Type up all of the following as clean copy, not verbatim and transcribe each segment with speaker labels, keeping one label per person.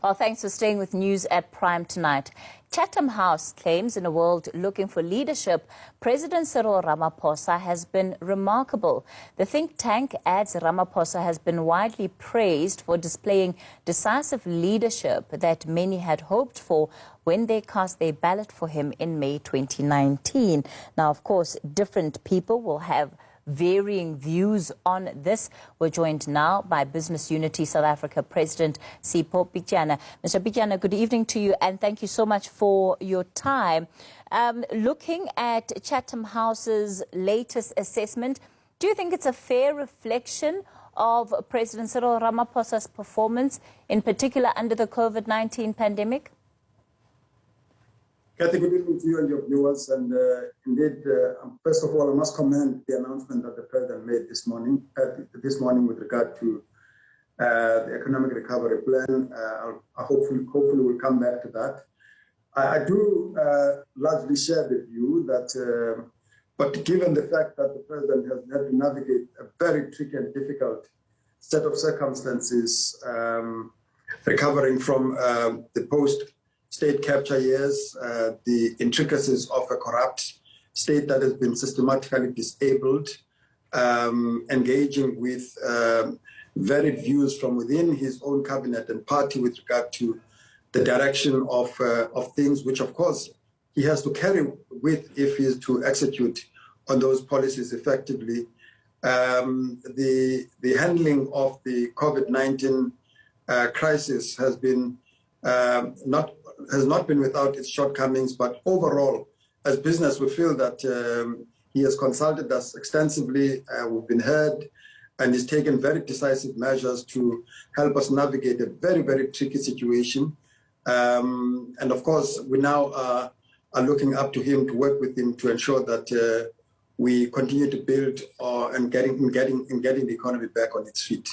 Speaker 1: Well, thanks for staying with News at Prime tonight. Chatham House claims in a world looking for leadership, President Cyril Ramaphosa has been remarkable. The think tank adds Ramaphosa has been widely praised for displaying decisive leadership that many had hoped for when they cast their ballot for him in May 2019. Now, of course, different people will have varying views on this. We're joined now by Business Unity South Africa President Sipho Pityana. Mr. Pityana, good evening to you and thank you so much for your time. Looking at Chatham House's latest assessment, do you think it's a fair reflection of President Cyril Ramaphosa's performance, in particular under the COVID-19 pandemic?
Speaker 2: Cathy, good evening to you and your viewers. And indeed, first of all, I must commend the announcement that the President made this morning with regard to the economic recovery plan. Hopefully we'll come back to that. I do largely share the view that, but given the fact that the President has had to navigate a very tricky and difficult set of circumstances, recovering from the post-state capture years, the intricacies of a corrupt state that has been systematically disabled, engaging with varied views from within his own cabinet and party with regard to the direction of things, which of course he has to carry with if he is to execute on those policies effectively. The handling of the COVID-19 crisis has not been without its shortcomings, but overall, as business, we feel that he has consulted us extensively. We've been heard, and he's taken very decisive measures to help us navigate a very, very tricky situation. And of course, we now are looking up to him to work with him to ensure that we continue to build and getting the economy back on its feet.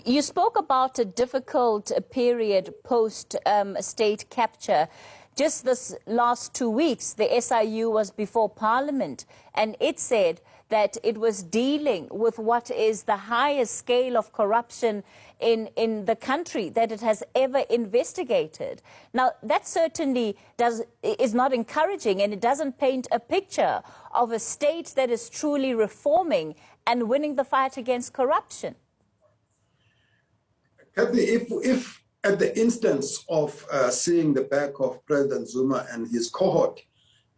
Speaker 1: You spoke about a difficult period post-state capture. Just this last 2 weeks, the SIU was before Parliament, and it said that it was dealing with what is the highest scale of corruption in the country that it has ever investigated. Now, that certainly is not encouraging, and it doesn't paint a picture of a state that is truly reforming and winning the fight against corruption.
Speaker 2: Cathy, if at the instance of seeing the back of President Zuma and his cohort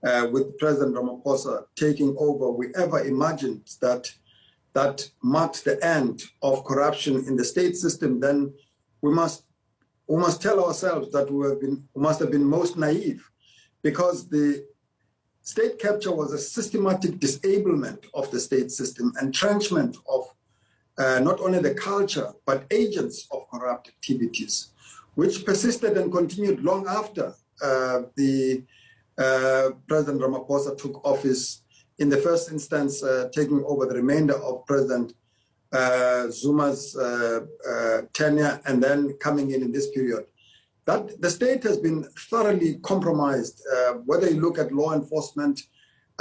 Speaker 2: with President Ramaphosa taking over, we ever imagined that marked the end of corruption in the state system, then we must tell ourselves that we must have been most naive, because the state capture was a systematic disablement of the state system, entrenchment of not only the culture, but agents of corrupt activities, which persisted and continued long after President Ramaphosa took office, in the first instance taking over the remainder of President Zuma's tenure, and then coming in this period. That the state has been thoroughly compromised, whether you look at law enforcement,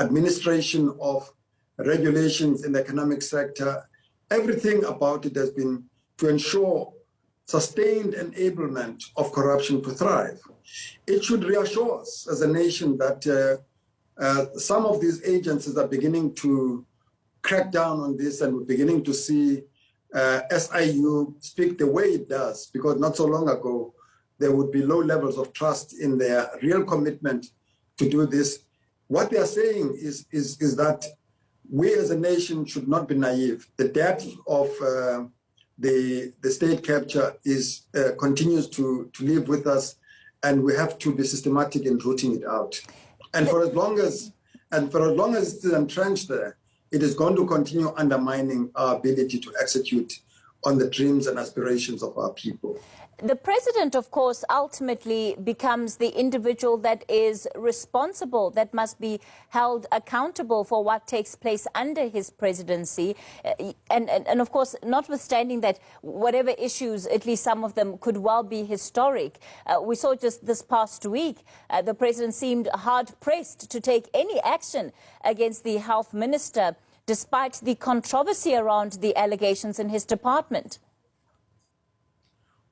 Speaker 2: administration of regulations in the economic sector. Everything about it has been to ensure sustained enablement of corruption to thrive. It should reassure us as a nation that some of these agencies are beginning to crack down on this, and we're beginning to see SIU speak the way it does, because not so long ago, there would be low levels of trust in their real commitment to do this. What they are saying is that we as a nation should not be naive. The depth of the state capture continues to live with us, and we have to be systematic in rooting it out. And for as long as it's entrenched there, it is going to continue undermining our ability to execute on the dreams and aspirations of our people.
Speaker 1: The president, of course, ultimately becomes the individual that is responsible, that must be held accountable for what takes place under his presidency. And of course, notwithstanding that whatever issues, at least some of them could well be historic. We saw just this past week, the president seemed hard-pressed to take any action against the health minister, despite the controversy around the allegations in his department.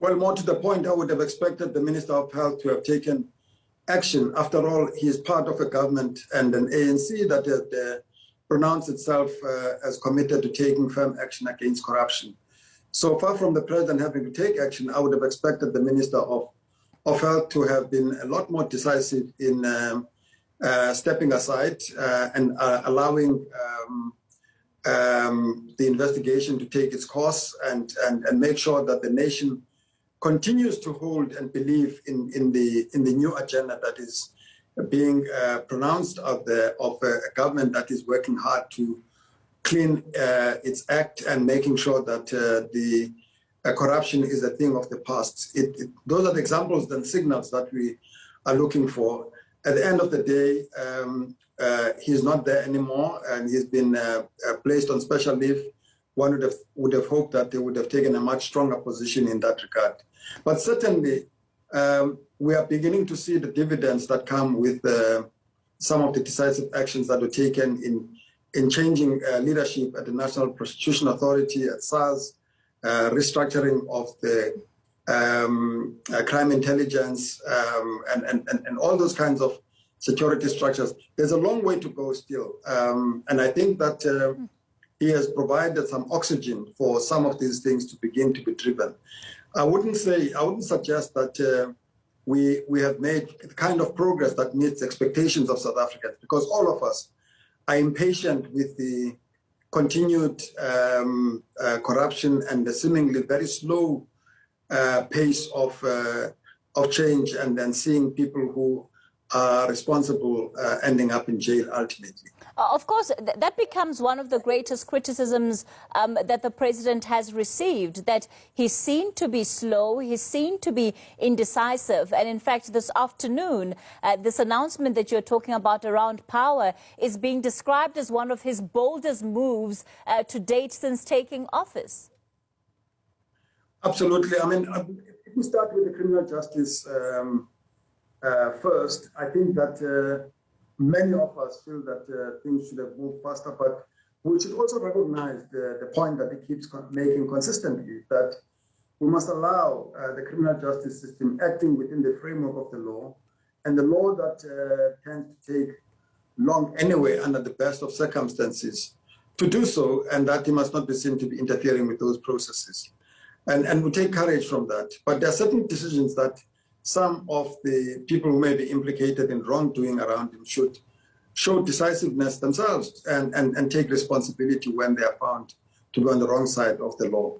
Speaker 2: Well, more to the point, I would have expected the Minister of Health to have taken action. After all, he is part of a government and an ANC that has pronounced itself as committed to taking firm action against corruption. So far from the president having to take action, I would have expected the Minister of Health to have been a lot more decisive in stepping aside and allowing the investigation to take its course and make sure that the nation continues to hold and believe in the new agenda that is being pronounced of a government that is working hard to clean its act and making sure that the corruption is a thing of the past. Those are the examples and signals that we are looking for. At the end of the day, he's not there anymore, and he's been placed on special leave. One would have hoped that they would have taken a much stronger position in that regard. But certainly, we are beginning to see the dividends that come with some of the decisive actions that were taken in changing leadership at the National Prosecution Authority, at SARS, restructuring of the crime intelligence, and all those kinds of security structures. There's a long way to go still. And I think that he has provided some oxygen for some of these things to begin to be driven. I wouldn't suggest that we have made the kind of progress that meets expectations of South Africans, because all of us are impatient with the continued corruption and the seemingly very slow pace of change, and then seeing people who are responsible ending up in jail ultimately.
Speaker 1: Of course, that becomes one of the greatest criticisms that the president has received, that he's seen to be slow, he's seen to be indecisive. And in fact, this afternoon, this announcement that you're talking about around power is being described as one of his boldest moves to date since taking office.
Speaker 2: Absolutely. I mean, if we start with the criminal justice first, I think that many of us feel that things should have moved faster, but we should also recognize the point that he keeps making consistently, that we must allow the criminal justice system acting within the framework of the law, and the law that tends to take long anyway under the best of circumstances to do so, and that he must not be seen to be interfering with those processes. And we take courage from that. But there are certain decisions that some of the people who may be implicated in wrongdoing around him should show decisiveness themselves and take responsibility when they are found to be on the wrong side of the law.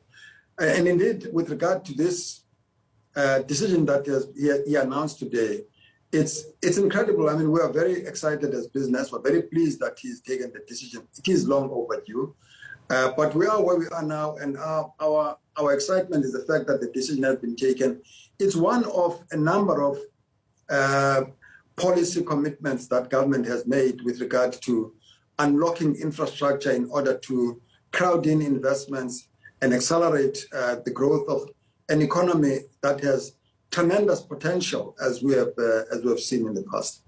Speaker 2: And indeed, with regard to this decision that he announced today, it's incredible. I mean, we are very excited as business. We're very pleased that he's taken the decision. It is long overdue. But we are where we are now, and our excitement is the fact that the decision has been taken. It's one of a number of policy commitments that government has made with regard to unlocking infrastructure in order to crowd in investments and accelerate the growth of an economy that has tremendous potential, as we have seen in the past.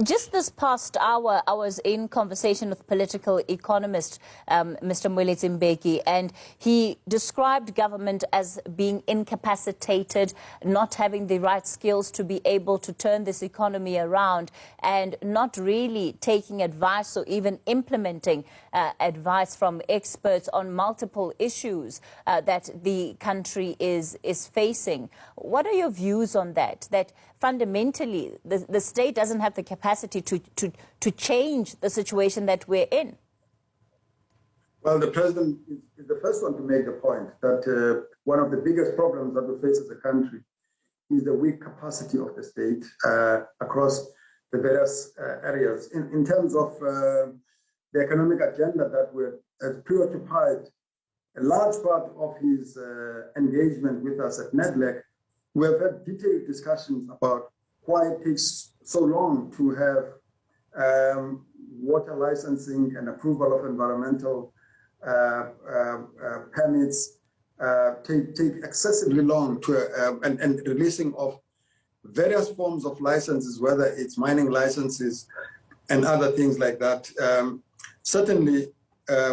Speaker 1: Just this past hour, I was in conversation with political economist Mr. Mwelezi Mbeki, and he described government as being incapacitated, not having the right skills to be able to turn this economy around, and not really taking advice or even implementing advice from experts on multiple issues that the country is facing. What are your views on that? That fundamentally, the state doesn't have the capacity to change the situation that we're in?
Speaker 2: Well, the president is the first one to make the point that one of the biggest problems that we face as a country is the weak capacity of the state across the various areas. In terms of the economic agenda that has preoccupied a large part of his engagement with us at NEDLEC, we have had detailed discussions about why it takes so long to have water licensing and approval of environmental permits, take excessively long to and releasing of various forms of licenses, whether it's mining licenses and other things like that. Certainly,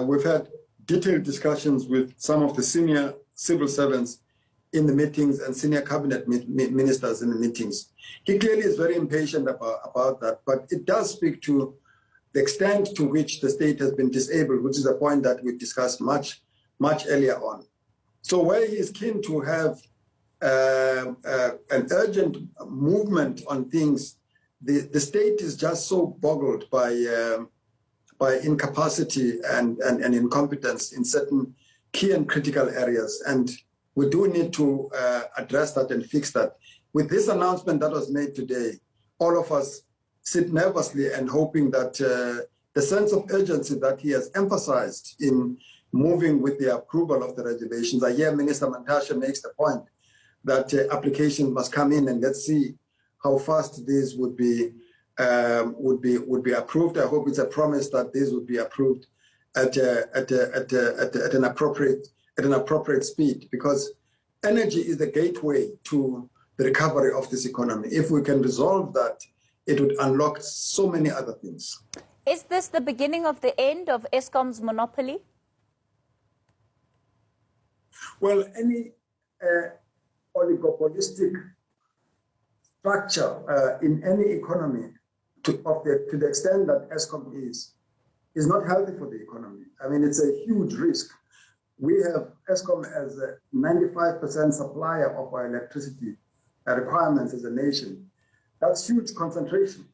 Speaker 2: we've had detailed discussions with some of the senior civil servants in the meetings and senior cabinet ministers in the meetings. He clearly is very impatient about that, but it does speak to the extent to which the state has been disabled, which is a point that we discussed much earlier on. So where he is keen to have an urgent movement on things, the state is just so boggled by incapacity and incompetence in certain key and critical areas. And we do need to address that and fix that. With this announcement that was made today, all of us sit nervously and hoping that the sense of urgency that he has emphasized in moving with the approval of the regulations. I hear Minister Mantashe makes the point that applications must come in, and let's see how fast these would be approved. I hope it's a promise that these would be approved at an appropriate speed, because energy is the gateway to the recovery of this economy. If we can resolve that, it would unlock so many other things.
Speaker 1: Is this the beginning of the end of Eskom's monopoly?
Speaker 2: Well, any oligopolistic structure in any economy, to the extent that Eskom is not healthy for the economy. I mean, it's a huge risk. We have Eskom as a 95% supplier of our electricity requirements as a nation. That's huge concentration.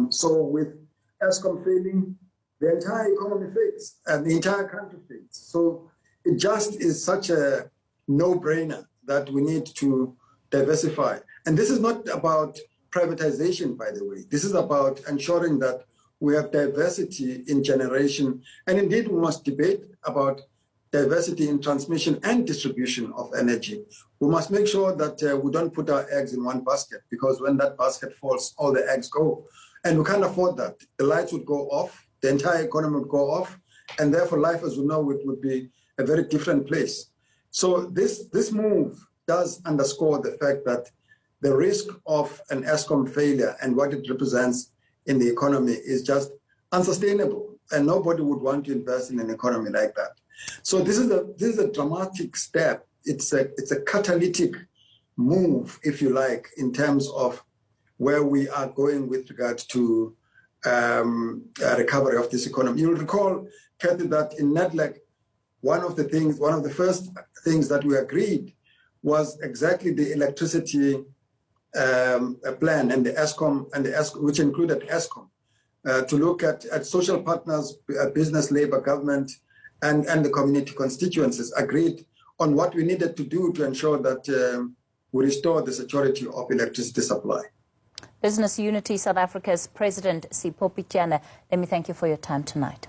Speaker 2: So with Eskom failing, the entire economy fails and the entire country fails. So it just is such a no-brainer that we need to diversify. And this is not about privatization, by the way. This is about ensuring that we have diversity in generation. And indeed, we must debate about diversity in transmission and distribution of energy. We must make sure that we don't put our eggs in one basket, because when that basket falls, all the eggs go. And we can't afford that. The lights would go off, the entire economy would go off, and therefore life as we know it would be a very different place. So this move does underscore the fact that the risk of an Eskom failure and what it represents in the economy is just unsustainable, and nobody would want to invest in an economy like that. So this is a dramatic step. It's a catalytic move, if you like, in terms of where we are going with regard to recovery of this economy. You'll recall, Cathy, that in NEDLAC, one of the first things that we agreed was exactly the electricity plan and the Eskom, which included Eskom, to look at social partners, business, labor, government, and the community constituencies agreed on what we needed to do to ensure that we restore the security of electricity supply.
Speaker 1: Business Unity South Africa's President Sipho Pityana, let me thank you for your time tonight.